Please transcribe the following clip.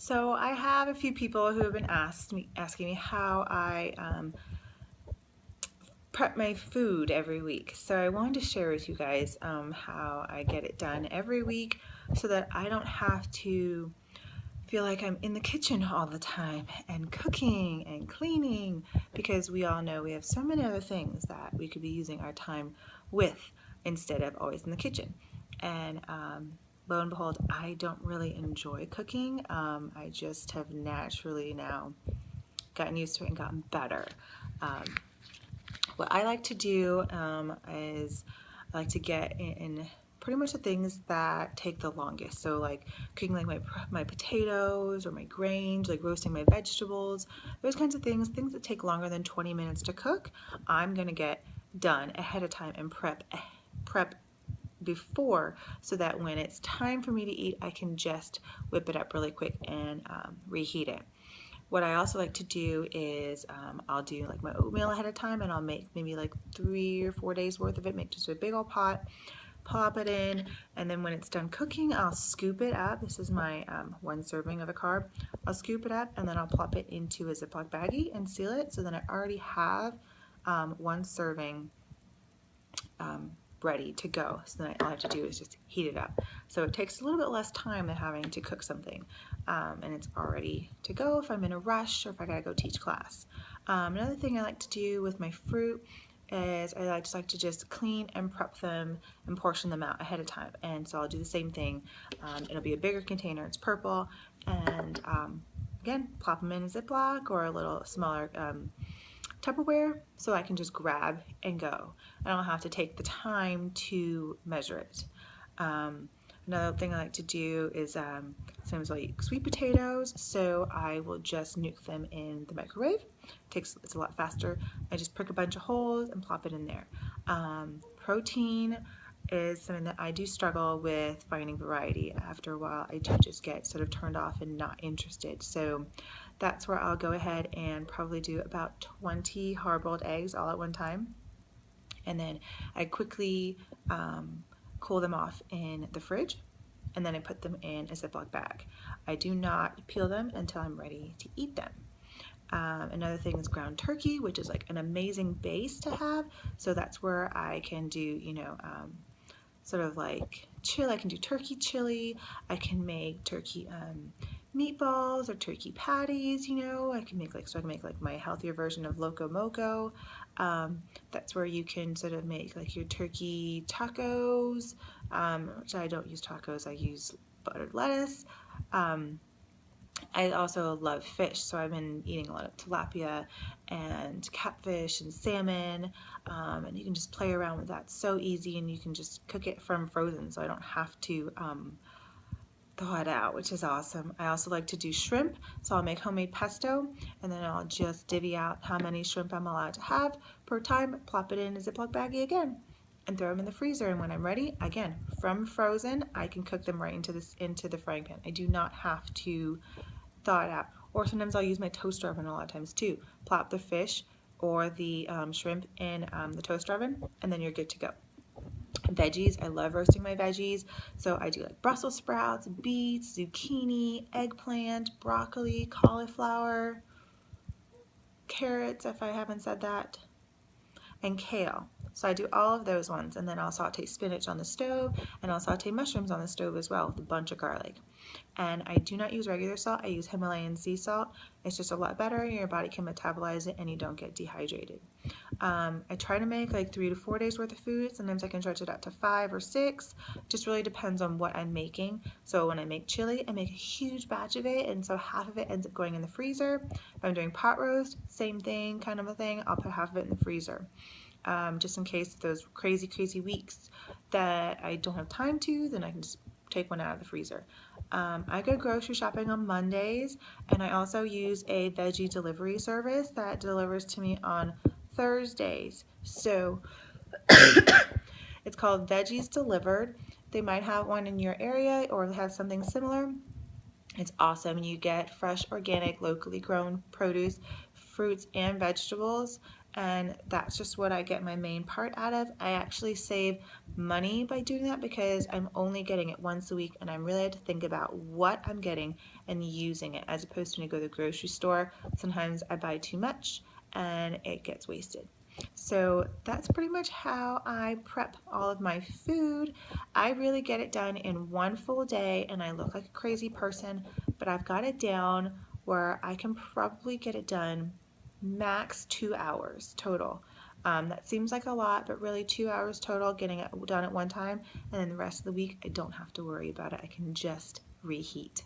So I have a few people who have been asking me how I prep my food every week. So I wanted to share with you guys how I get it done every week so that I don't have to feel like I'm in the kitchen all the time and cooking and cleaning, because we all know we have so many other things that we could be using our time with instead of always in the kitchen. And lo and behold, I don't really enjoy cooking. I just have naturally now gotten used to it and gotten better. Um, what I like to do is I like to get in pretty much the things that take the longest. So like cooking like my potatoes or my grains, like roasting my vegetables, those kinds of things that take longer than 20 minutes to cook, I'm gonna get done ahead of time and prep before, so that when it's time for me to eat, I can just whip it up really quick and reheat it. What I also like to do is I'll do like my oatmeal ahead of time, and I'll make maybe like 3 or 4 days worth of it, make just a big old pot, plop it in, and then when it's done cooking, I'll scoop it up. This is my 1 serving of a carb. I'll scoop it up and then I'll plop it into a Ziploc baggie and seal it, so then I already have 1 serving ready to go. So then all I have to do is just heat it up. So it takes a little bit less time than having to cook something, and it's already to go if I'm in a rush or if I gotta go teach class. Another thing I like to do with my fruit is I just like to just clean and prep them and portion them out ahead of time. And so I'll do the same thing. It'll be a bigger container, it's purple, and again, plop them in a Ziploc or a little smaller Tupperware, so I can just grab and go. I don't have to take the time to measure it. Another thing I like to do is sometimes I'll eat sweet potatoes, so I will just nuke them in the microwave. It's a lot faster. I just prick a bunch of holes and plop it in there. Protein is something that I do struggle with finding variety. After a while, I do just get sort of turned off and not interested. So that's where I'll go ahead and probably do about 20 hard-boiled eggs all at one time. And then I quickly cool them off in the fridge, and then I put them in a Ziploc bag. I do not peel them until I'm ready to eat them. Another thing is ground turkey, which is like an amazing base to have. So that's where I can do, sort of like chili. I can do turkey chili. I can make turkey meatballs or turkey patties. I can make like my healthier version of Loco Moco. That's where you can sort of make like your turkey tacos, which I don't use tacos. I use buttered lettuce. I also love fish, so I've been eating a lot of tilapia and catfish and salmon, and you can just play around with that so easy, and you can just cook it from frozen, so I don't have to thaw it out, which is awesome. I also like to do shrimp, so I'll make homemade pesto, and then I'll just divvy out how many shrimp I'm allowed to have per time, plop it in a Ziploc baggie again, and throw them in the freezer. And when I'm ready, again, from frozen, I can cook them right into the frying pan. I do not have to thaw it out. Or sometimes I'll use my toaster oven a lot of times too. Plop the fish or the shrimp in the toaster oven, and then you're good to go. Veggies, I love roasting my veggies. So I do like Brussels sprouts, beets, zucchini, eggplant, broccoli, cauliflower, carrots, if I haven't said that, and kale. So I do all of those ones, and then I'll saute spinach on the stove, and I'll saute mushrooms on the stove as well with a bunch of garlic. And I do not use regular salt, I use Himalayan sea salt. It's just a lot better, your body can metabolize it and you don't get dehydrated. I try to make like 3 to 4 days worth of food. Sometimes I can stretch it out to 5 or 6. Just really depends on what I'm making. So when I make chili, I make a huge batch of it, and so half of it ends up going in the freezer. If I'm doing pot roast, same thing, kind of a thing, I'll put half of it in the freezer. Just in case those crazy weeks that I don't have time to, then I can just take one out of the freezer. I go grocery shopping on Mondays, and I also use a veggie delivery service that delivers to me on Thursdays. So it's called Veggies Delivered. They might have one in your area or have something similar. It's awesome. You get fresh, organic, locally grown produce, fruits, and vegetables, and that's just what I get my main part out of. I actually save money by doing that because I'm only getting it once a week, and I'm really have to think about what I'm getting and using it, as opposed to when I go to the grocery store. Sometimes I buy too much and it gets wasted. So that's pretty much how I prep all of my food. I really get it done in one full day, and I look like a crazy person, but I've got it down where I can probably get it done max 2 hours total. That seems like a lot, but really 2 hours total getting it done at one time, and then the rest of the week I don't have to worry about it. I can just reheat.